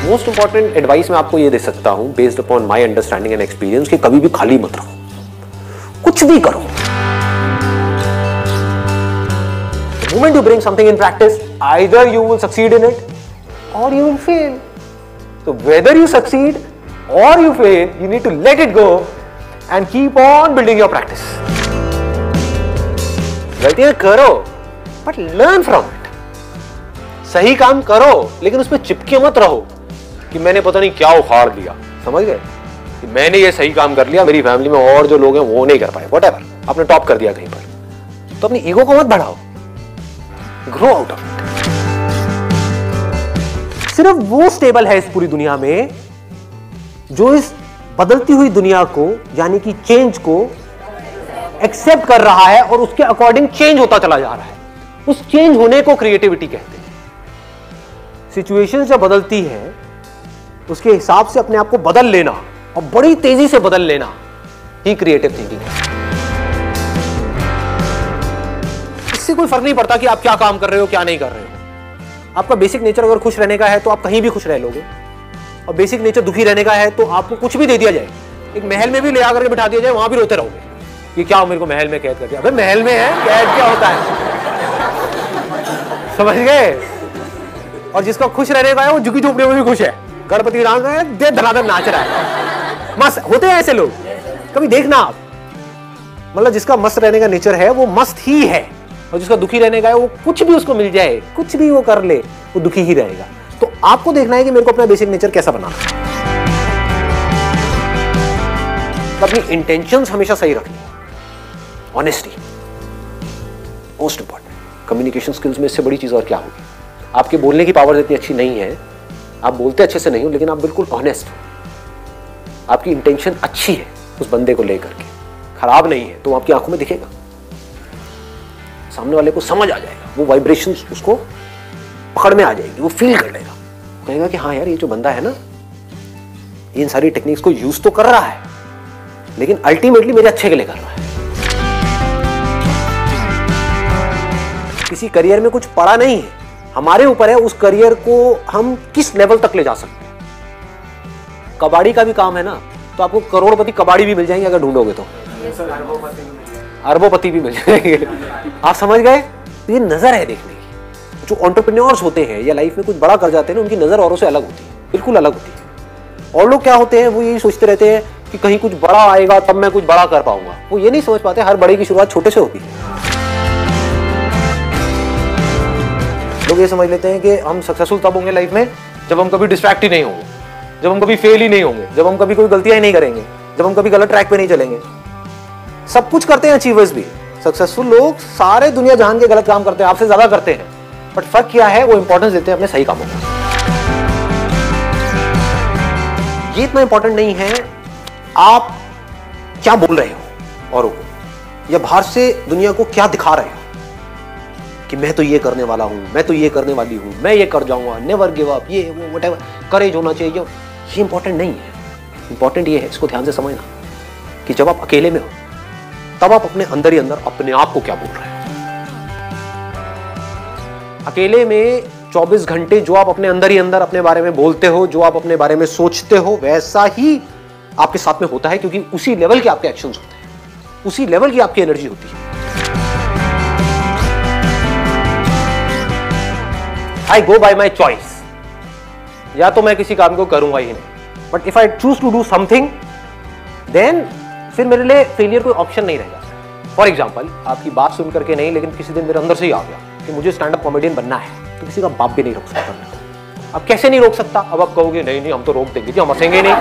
Most important advice मैं आपको ये दे सकता हूं based upon my understanding and experience कि कभी भी खाली मत रहो, कुछ भी करो। The moment you bring something in practice, either you will succeed in it or you will fail. So whether you succeed or you fail, you need to let it go and keep on building your practice. गलतियां करो but learn from it. सही काम करो लेकिन उसमें चिपके मत रहो कि मैंने पता नहीं क्या उखाड़ दिया, समझ गए कि मैंने ये सही काम कर लिया, मेरी फैमिली में और जो लोग हैं वो नहीं कर पाए, व्हाटएवर, आपने टॉप कर दिया कहीं पर, तो अपनी ईगो को मत बढ़ाओ, ग्रो आउट ऑफ इट। सिर्फ वो स्टेबल है इस पूरी दुनिया में जो इस बदलती हुई दुनिया को यानी कि चेंज को एक्सेप्ट कर रहा है और उसके अकॉर्डिंग चेंज होता चला जा रहा है। उस चेंज होने को क्रिएटिविटी कहते हैं। सिचुएशन जब बदलती है उसके हिसाब से अपने आप को बदल लेना और बड़ी तेजी से बदल लेना ही क्रिएटिव थिंकिंग है। इससे कोई फर्क नहीं पड़ता कि आप क्या काम कर रहे हो क्या नहीं कर रहे हो। आपका बेसिक नेचर अगर खुश रहने का है तो आप कहीं भी खुश रह लोगे, और बेसिक नेचर दुखी रहने का है तो आपको कुछ भी दे दिया जाए, एक महल में भी ले आकर के बिठा दिया जाए, वहां भी रोते रहोगे कि क्या मेरे को महल में कैद कर दिया। अबे महल में है, कैद क्या होता है, समझ गए। और जिसका खुश रहने का है वो झुकी झोपड़ी में भी खुश है, गणपति डांस है, दे धनाधन नाच रहा है, मस्त होते हैं ऐसे लोग। कभी देखना आप, मतलब जिसका मस्त रहने का नेचर है वो मस्त ही है, और जिसका दुखी रहने का है वो कुछ भी उसको मिल जाए, कुछ भी वो कर ले, वो दुखी ही रहेगा। तो आपको देखना है कि मेरे को अपना बेसिक नेचर कैसा बनाना है। अपनी इंटेंशंस हमेशा सही रखनी, honesty most important. Communication skills में इससे बड़ी चीज और क्या होगी। आपके बोलने की पावर इतनी अच्छी नहीं है, आप बोलते अच्छे से नहीं हो, लेकिन आप बिल्कुल ऑनेस्ट हो, आपकी इंटेंशन अच्छी है उस बंदे को लेकर के, खराब नहीं है, तो आपकी आंखों में दिखेगा, सामने वाले को समझ आ जाएगा, वो वाइब्रेशन उसको पकड़ में आ जाएगी, वो फील कर लेगा, कहेगा कि हाँ यार ये जो बंदा है ना इन सारी टेक्निक्स को यूज तो कर रहा है लेकिन अल्टीमेटली मेरे अच्छे के लिए कर रहा है। किसी करियर में कुछ पड़ा नहीं है, हमारे ऊपर है उस करियर को हम किस लेवल तक ले जा सकते हैं। कबाड़ी का भी काम है ना, तो आपको करोड़पति कबाड़ी भी मिल जाएंगे अगर ढूंढोगे तो, अरबोपति भी मिल जाएंगे। आप समझ गए। तो ये नजर है देखने की। जो एंटरप्रेन्योर्स होते हैं या लाइफ में कुछ बड़ा कर जाते हैं ना, उनकी नजर औरों से अलग होती है, बिल्कुल अलग होती है। और लोग क्या होते हैं, वो यही सोचते रहते हैं कि कहीं कुछ बड़ा आएगा तब मैं कुछ बड़ा कर पाऊंगा। वो ये नहीं समझ पाते हर बड़े की शुरुआत छोटे से होती है। लोग ये समझ लेते हैं कि हम सक्सेसफुल तब होंगे लाइफ में जब हम कभी डिस्ट्रैक्ट ही नहीं होंगे, जब हम कभी फेल ही नहीं होंगे, जब हम कभी कोई गलतियां ही नहीं करेंगे, जब हम कभी गलत ट्रैक पे नहीं चलेंगे। सब कुछ करते हैं अचीवर्स भी, सक्सेसफुल लोग सारे दुनिया जहान के गलत काम करते हैं, आपसे ज्यादा करते हैं, बट फर्क क्या है, वो इंपॉर्टेंस देते हैं अपने सही कामों को। ये इतना इंपॉर्टेंट नहीं है आप क्या बोल रहे हो औरों को, या बाहर से दुनिया को क्या दिखा रहे हो कि मैं तो ये करने वाला हूं, मैं तो ये करने वाली हूं, मैं ये कर जाऊंगा, नेवर गिव अप, ये वो व्हाटएवर, करेज होना चाहिए। ये इंपॉर्टेंट नहीं है। इंपॉर्टेंट ये है, इसको ध्यान से समझना कि जब आप अकेले में हो तब आप अपने अंदर ही अंदर अपने आप को क्या बोल रहे हो। अकेले में 24 घंटे जो आप अपने अंदर ही अंदर अपने बारे में बोलते हो, जो आप अपने बारे में सोचते हो, वैसा ही आपके साथ में होता है, क्योंकि उसी लेवल के आपके एक्शंस होते हैं, उसी लेवल की आपकी एनर्जी होती है। I go by my choice, या तो मैं किसी काम को करूंगा ही नहीं, but if I choose to do something then फिर मेरे लिए फेलियर कोई ऑप्शन नहीं रह जाता। फॉर एग्जाम्पल, आपकी बात सुन करके नहीं, लेकिन किसी दिन मेरे अंदर से ही आ गया कि मुझे स्टैंड अप कॉमेडियन बनना है, तो किसी का बाप भी नहीं रोक सकता। अब कैसे नहीं रोक सकता, अब आप कहोगे नहीं नहीं हम तो रोक देंगे जी, हम हंसेंगे नहीं।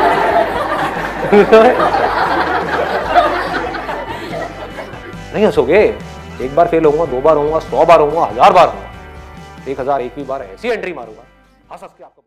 नहीं हंसोगे, एक बार फेल होऊंगा, 2 बार होऊंगा, 100 बार होऊंगा, 1000 बार होऊंगा, 1001वीं बार ऐसी एंट्री मारूंगा, हंस हंस के आपको